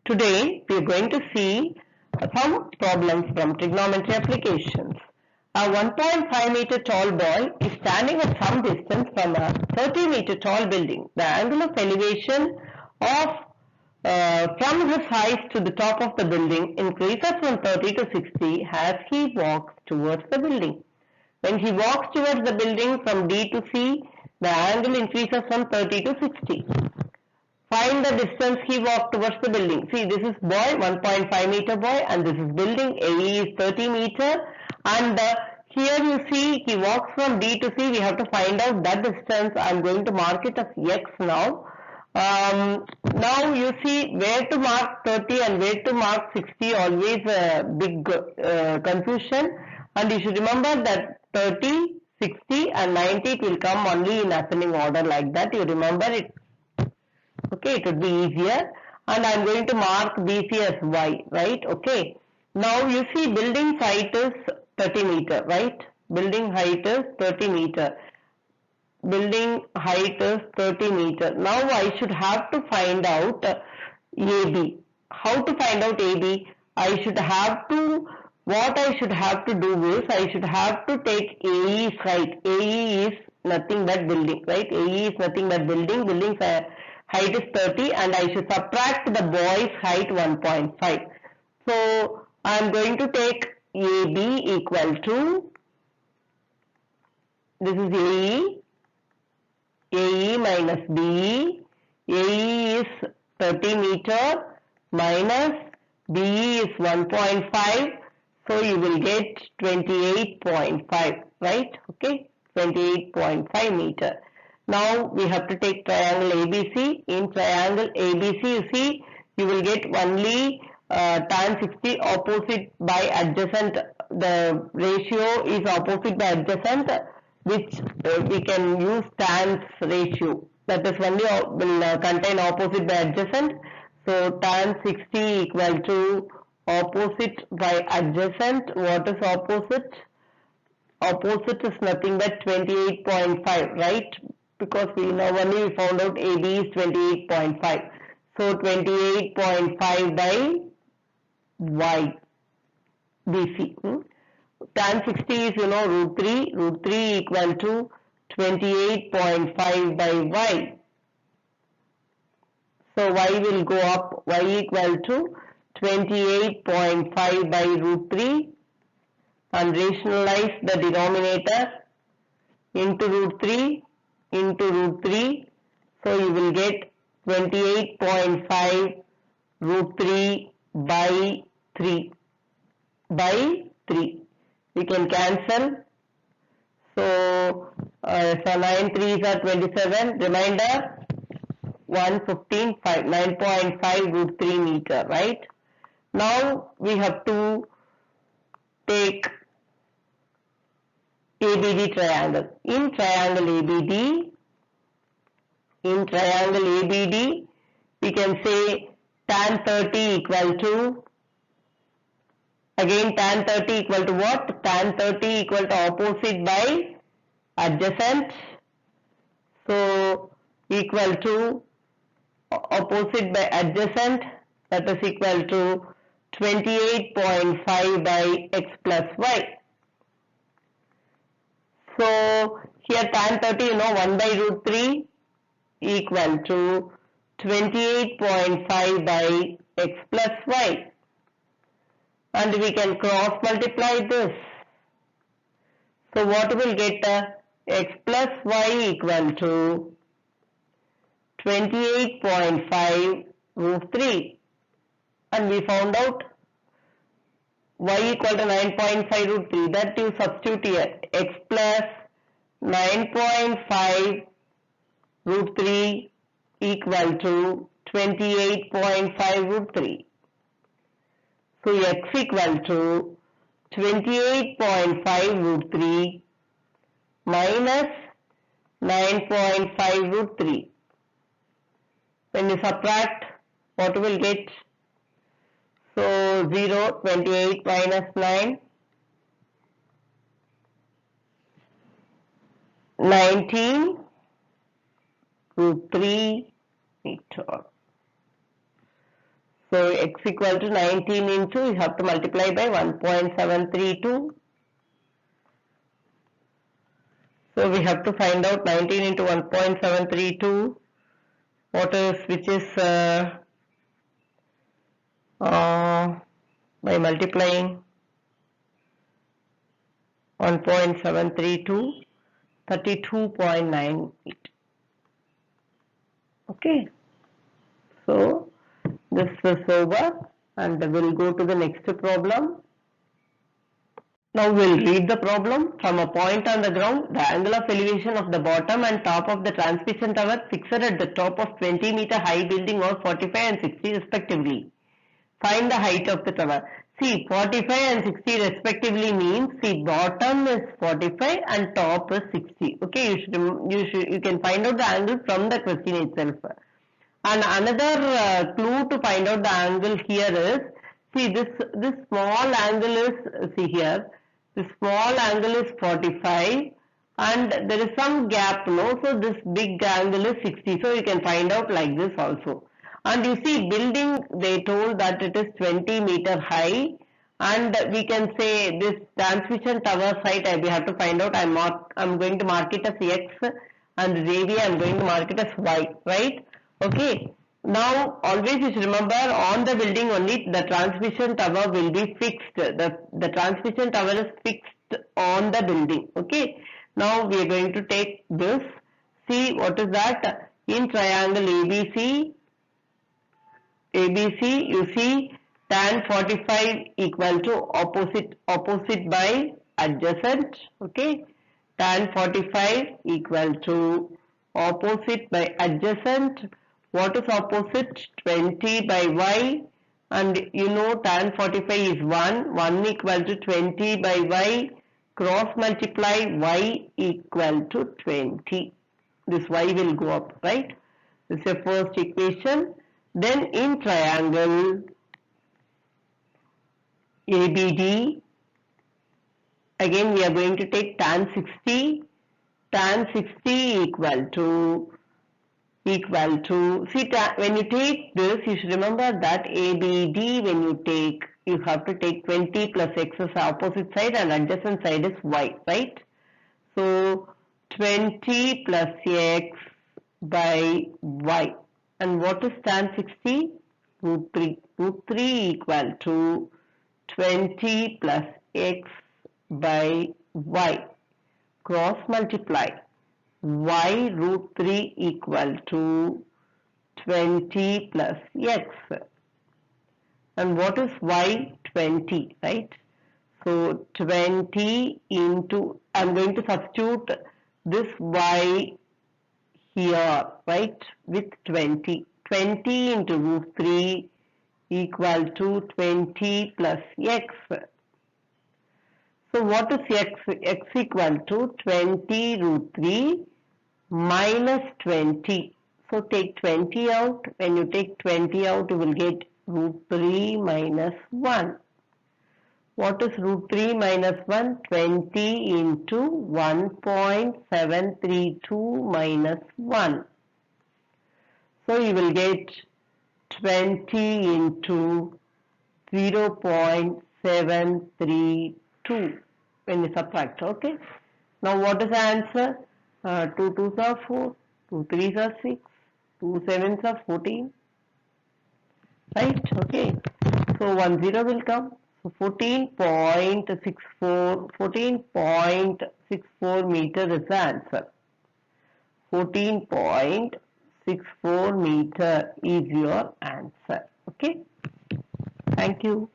Today we are going to see some problems from trigonometry applications. A 1.5 meter tall boy is standing at some distance from a 30 meter tall building. The angle of elevation of from his height to the top of the building increases from 30 to 60 as he walks towards the building. When he walks towards the building from D to C, the angle increases from 30 to 60. Find the distance he walked towards the building. See, this is boy, 1.5 meter boy, and this is building. AE is 30 meter. And here you see he walks from D to C. We have to find out that distance. I'm going to mark it as X now. Now you see where to mark 30 and where to mark 60. Always a big confusion. And you should remember that 30, 60 and 90 it will come only in ascending order like that. You remember it. Okay, it would be easier, and I'm going to mark BC as Y, right? Okay, now you see building height is 30 meter, right? Building height is 30 meter. Building height is 30 meter. Now I should have to find out AB. How to find out AB? I should have to, what I should have to do is, I should have to take AE's height. AE is nothing but building, right? AE is nothing but building. Building's height is 30 and I should subtract the boy's height 1.5. So I am going to take AB equal to, this is AE, AE minus BE, AE is 30 meter minus BE is 1.5, so you will get 28.5, right? Okay, 28.5 meter. Now we have to take triangle ABC. In triangle ABC, you see, you will get only tan 60 opposite by adjacent. The ratio is opposite by adjacent, which we can use tan's ratio. That is only will contain opposite by adjacent. So tan 60 equal to opposite by adjacent. What is opposite? Opposite is nothing but 28.5, right? Because we now only found out AB is 28.5. So 28.5 by Y, BC. Tan 60 is, root 3. Root 3 equal to 28.5 by Y. So Y will go up. Y equal to 28.5 by root 3. And rationalize the denominator into root 3. Into root 3, so you will get 28.5 root 3 by 3 by 3. We can cancel. So 9 3s are 27. Remainder 115, 5, 9.5 root 3 meter, right? Now we have to take ABD triangle. In triangle ABD, we can say tan 30 equal to, again tan 30 equal to what? Tan 30 equal to opposite by adjacent. So equal to opposite by adjacent, that is equal to 28.5 by x plus y. So here tan 30, 1 by root 3 equal to 28.5 by x plus y. And we can cross multiply this. So what will get x plus y equal to 28.5 root 3. And we found out y equal to 9.5 root 3. That you substitute here. X plus 9.5 root 3 equal to 28.5 root 3. So x equal to 28.5 root 3 minus 9.5 root 3. When you subtract, what will get? So 0, 28 minus 9, 19 root 3 meter. So x equal to 19 into, you have to multiply by 1.732. So we have to find out 19 into 1.732. What is, which is by multiplying 1.732, 32.98. Okay, so this is over and we'll go to the next problem. Now we'll read the problem. From a point on the ground, the angle of elevation of the bottom and top of the transmission tower fixed at the top of 20-meter high building or 45 and 60 respectively. Find the height of the tower. See, 45 and 60 respectively means, see, bottom is 45 and top is 60. Okay, you can find out the angle from the question itself. And another clue to find out the angle here is, see, this small angle is, see here, the small angle is 45 and there is some gap, no? So this big angle is 60. So you can find out like this also. And you see, building, they told that it is 20-meter high, and we can say this transmission tower site, we have to find out. I'm going to mark it as X, and this area I'm going to mark it as Y, right? Okay. Now always you should remember, on the building only the transmission tower will be fixed. The transmission tower is fixed on the building. Okay. Now we are going to take this. See, what is that? In triangle ABC, you see tan 45 equal to opposite by adjacent. Okay, tan 45 equal to opposite by adjacent. What is opposite? 20 by y, and you know tan 45 is 1 equal to 20 by y, cross multiply y equal to 20. This y will go up, right? This is your first equation. Then in triangle ABD, again we are going to take tan 60 equal to, see, when you take this, you should remember that ABD, when you take, you have to take 20 plus x as opposite side and adjacent side is y, right? So 20 plus x by y. And what is tan 60? Root 3. Root 3 equal to 20 plus x by y. Cross multiply. Y root 3 equal to 20 plus x. And what is y? 20, right? So 20 into, I'm going to substitute this y here, right, with 20. 20 into root 3 equal to 20 plus x. So what is x? X equal to 20 root 3 minus 20. So take 20 out. When you take 20 out, you will get root 3 minus 1. What is root 3 minus 1? 20 into 1.732 minus 1. So you will get 20 into 0.732 when you subtract. Okay. Now what is the answer? 2 2s are 4, 2 3s are 6, 2 7s are 14. Right? Okay. So 1 0 will come. So 14.64 meter is the answer. 14.64 meter is your answer. Okay. Thank you.